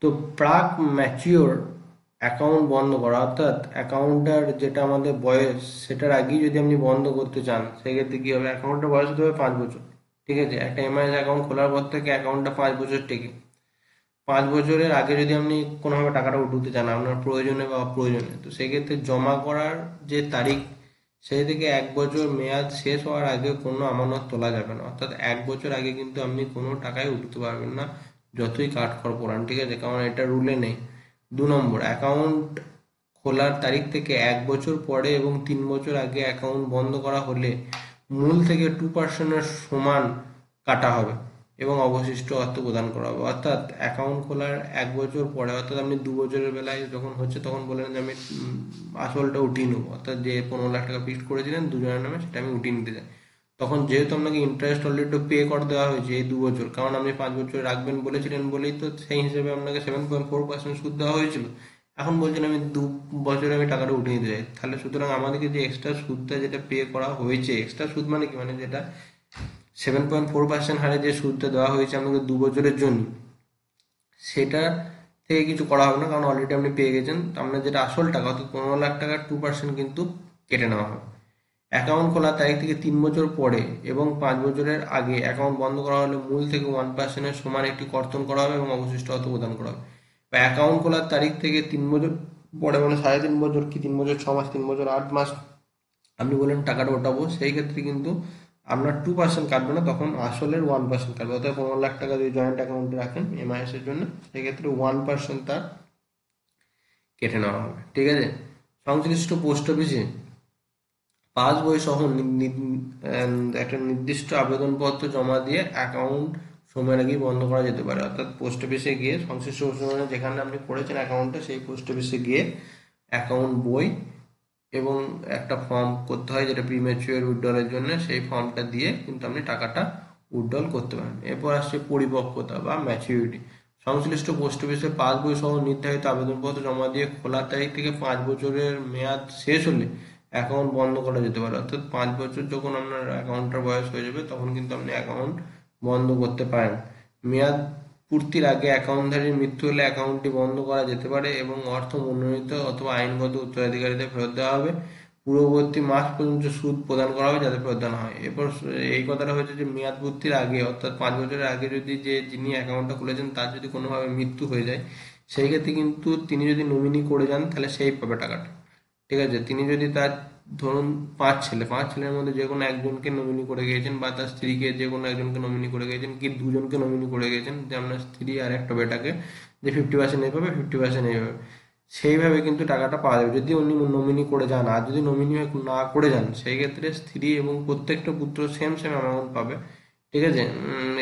তো প্রাক mature account বন্ধ করা, অর্থাৎ অ্যাকাউন্টটার যেটা আমাদের বয়স সেটার আগেই যদি আপনি বন্ধ করতে চান, সেক্ষেত্রে কি হবে, অ্যাকাউন্টের বয়স হতে হবে 5 বছর। ঠিক আছে, একটা এমআইএস অ্যাকাউন্ট খোলার পর থেকে অ্যাকাউন্টটা 5 বছর টেকে। 5 বছরের আগে যদি আপনি কোনোভাবে টাকাটা উঠাতে চান আপনার প্রয়োজনে বা অপ্রয়োজনে, তো সেক্ষেত্রে জমা করার যে তারিখ, সেই থেকে 1 বছর মেয়াদ শেষ হওয়ার আগে কোনো আমানত তোলা যাবে না। অর্থাৎ 1 বছর আগে কিন্তু আপনি কোনো টাকাই উঠতে পারবেন না, যতই কাঠখড় পোড়ান। ঠিক আছে, কারণ এটা রুলে নেই। 2 নম্বর, অ্যাকাউন্ট খোলার তারিখ থেকে 1 বছর পরে এবং 3 বছর আগে অ্যাকাউন্ট বন্ধ করা হলে মূল থেকে 2% সমান কাটা হবে এবং অবশিষ্ট অর্থ প্রদান করা হবে। অর্থাৎ অ্যাকাউন্ট খোলার 1 বছর পরে, অর্থাৎ আপনি 2 বছরের বেলায় যখন হচ্ছে তখন বললেন যে আমি আসলটা উঠিয়ে নেবো, অর্থাৎ যে 15 লাখ টাকা ফিক্সড করেছিলেন দুজনের নামে সেটা আমি উঠিয়ে নিতে চাই, তখন যেহেতু আপনাকে ইন্টারেস্ট অলরেডি পে করে দেওয়া হয়েছে এই 2 বছর, কারণ আপনি 5 বছর রাখবেন বলেছিলেন বলেই তো সেই হিসেবে আপনাকে 7.4% সুদ দেওয়া হয়েছিল। এখন বলছেন আমি 2 বছরে আমি টাকাটা উঠিয়ে নিতে চাই, তাহলে সুতরাং আমাদেরকে যে এক্সট্রা সুদটা যেটা পে করা হয়েছে, এক্সট্রা সুদ মানে কি, মানে যেটা 7.4% হারে যে সুদটা দেওয়া হয়েছে আপনাকে 2 বছরের জন্য, সেটা থেকে কিছু করা হবে না, কারণ অলরেডি আপনি পেয়ে গেছেন। আপনার যেটা আসল টাকা অর্থাৎ 15 লাখ টাকার 2% কিন্তু কেটে নেওয়া হবে। অ্যাকাউন্ট খোলার তারিখ থেকে 3 বছর পরে এবং 5 বছরের আগে অ্যাকাউন্ট বন্ধ করা হলে মূল থেকে 1%-এর সমান একটি কর্তন করা হবে এবং অবশিষ্ট অর্থ প্রদান করা হবে। বা অ্যাকাউন্ট খোলার তারিখ থেকে 3 বছর পরে, মানে 3.5 বছর কি 3 বছর 6 মাস, 3 বছর 8 মাস আপনি বলেন টাকাটা ওঠাবো, সেই ক্ষেত্রে কিন্তু আপনার 2% কাটবে না, তখন আসলের 1% কাটবে। অর্থাৎ 15 লাখ টাকা যদি জয়েন্ট অ্যাকাউন্টে রাখেন এমআইএস এর জন্য, সেক্ষেত্রে 1% তার কেটে নেওয়া হবে। ঠিক আছে, সংশ্লিষ্ট পোস্ট অফিসে পাস বই সহ একটা নির্দিষ্ট আবেদনপত্র জমা দিয়ে অ্যাকাউন্ট সময়ের আগেই বন্ধ করা যেতে পারে। অর্থাৎ পোস্ট অফিসে গিয়ে সংশ্লিষ্ট পোস্ট অফিসে যেখানে আপনি করেছেন অ্যাকাউন্টটা, সেই পোস্ট অফিসে গিয়ে অ্যাকাউন্ট বই এবং একটা ফর্ম করতে হয় যেটা প্রিম্যাচুয়ার উইথড্রলের জন্য, সেই ফর্মটা দিয়ে কিন্তু আপনি টাকাটা উইথড্রল করতে পারেন। এরপর আসছে পরিপক্কতা বা ম্যাচুরিটি। সংশ্লিষ্ট পোস্ট অফিসে পাসবই সহ নির্ধারিত আবেদনপত্র জমা দিয়ে খোলার তারিখ থেকে 5 বছরের মেয়াদ শেষ হলে অ্যাকাউন্ট বন্ধ করা যেতে পারে। অর্থাৎ 5 বছর যখন আপনার অ্যাকাউন্টটার বয়স হয়ে যাবে তখন কিন্তু আপনি অ্যাকাউন্ট বন্ধ করতে পারেন। মেয়াদ পূর্তির আগে অ্যাকাউন্টধারীর মৃত্যু হলে অ্যাকাউন্টটি বন্ধ করা যেতে পারে এবং অর্থ মনোনীত অথবা আইনগত উত্তরাধিকারীদের ফেরত দেওয়া হবে। পূর্ববর্তী মাস পর্যন্ত সুদ প্রদান করা হবে যাতে ফেরত দেওয়া হয়। এরপর এই কথাটা হয়েছে যে মেয়াদ পূর্তির আগে, অর্থাৎ 5 বছরের আগে যদি যিনি অ্যাকাউন্টটা খুলেছেন তার যদি কোনোভাবে মৃত্যু হয়ে যায়, সেই ক্ষেত্রে কিন্তু তিনি যদি নমিনি করে যান তাহলে সেই পাবে টাকাটা। ঠিক আছে, তিনি যদি তার ধরুন 5 ছেলের মধ্যে যে কোনো একজনকে নমিনি করে গিয়েছেন, বা তার স্ত্রীকে যে কোনো একজনকে নমিনি করে গিয়েছেন, কি দুজনকে নমিনি করে গিয়েছেন, যে আপনার স্ত্রী আর একটা বেটাকে, যে 50% এই পাবে 50% এই পাবে, সেইভাবে কিন্তু টাকাটা পাওয়া যাবে যদি উনি নমিনি করে যান। আর যদি নমিনি না করে যান, সেই ক্ষেত্রে স্ত্রী এবং প্রত্যেকটা পুত্র সেম সেম অ্যামাউন্ট পাবে। ঠিক আছে,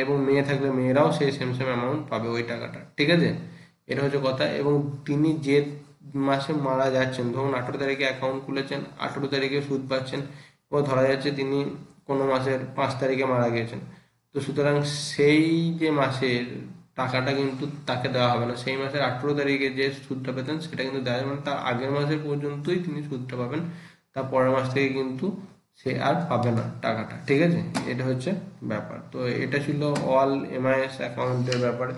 এবং মেয়ে থাকলে মেয়েরাও সেই সেম সেম অ্যামাউন্ট পাবে ওই টাকাটা। ঠিক আছে, এটা হচ্ছে কথা। এবং তিনি যে মাসে মারা যাচ্ছেন, ধরুন 18 তারিখে অ্যাকাউন্ট খুলেছেন, 18 তারিখে সুদ পাচ্ছেন, ও ধরা যাচ্ছে তিনি কোনো মাসের 5 তারিখে মারা গেছেন, তো সুতরাং সেই যে মাসের টাকাটা কিন্তু তাকে দেওয়া হবে না, সেই মাসের 18 তারিখে যে সুদটা পেতেন সেটা কিন্তু দেওয়া যাবে না, তার আগের মাসের পর্যন্তই তিনি সুদটা পাবেন, তার পরের মাস থেকে কিন্তু সে আর পাবে না টাকাটা। ঠিক আছে, এটা হচ্ছে ব্যাপার। তো এটা ছিল অল এমআইএস অ্যাকাউন্টের ব্যাপারে।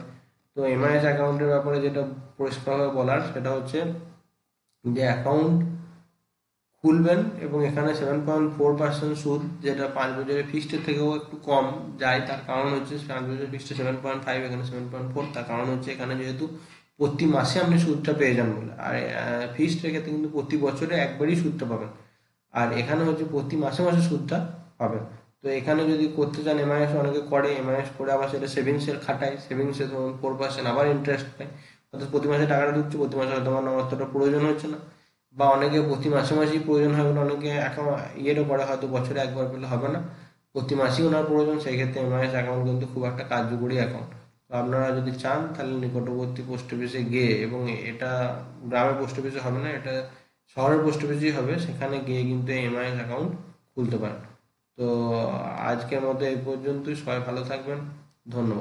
তো এমআইএস অ্যাকাউন্টের ব্যাপারে যেটা পরিষ্কারভাবে বলার সেটা হচ্ছে যে অ্যাকাউন্ট খুলবেন এবং এখানে 7.4% সুদ, যেটা 5 বছরের ফিক্সডের থেকেও একটু কম যায়, তার কারণ হচ্ছে 5 বছরের ফিক্সড 7.5, এখানে 7.4। তার কারণ হচ্ছে এখানে যেহেতু প্রতি মাসে আপনি সুদটা পেয়ে যান বলে, আর ফিক্সডের ক্ষেত্রে কিন্তু প্রতি বছরে একবারই সুদটা পাবেন, আর এখানে হচ্ছে প্রতি মাসে মাসে সুদটা পাবেন। তো এখানে যদি করতে চান এমআইএস, অনেকে করে এমআইএস করে আবার সেটা সেভিংসের খাটায়, সেভিংসে ধরুন 4% আবার ইন্টারেস্ট পায়, অর্থাৎ প্রতি মাসে টাকাটা ঢুকছে, প্রতি মাসে হয়তো আমার অতটা প্রয়োজন হচ্ছে না। বা অনেকে প্রতি মাসে মাসেই প্রয়োজন হয় বলে অনেকে ইয়েরও করে, হয়তো বছরে একবার পেলে হবে না, প্রতি মাসেই ওনার প্রয়োজন, সেই ক্ষেত্রে এমআইএস অ্যাকাউন্ট কিন্তু খুব একটা কার্যকরী অ্যাকাউন্ট। তো আপনারা যদি চান তাহলে নিকটবর্তী পোস্ট অফিসে গিয়ে, এবং এটা গ্রামের পোস্ট অফিসে হবে না, এটা শহরের পোস্ট অফিসেই হবে, সেখানে গিয়ে কিন্তু এমআইএস অ্যাকাউন্ট খুলতে পারেন। তো আজকের মতো এই পর্যন্তই, সবাই ভালো থাকবেন, ধন্যবাদ।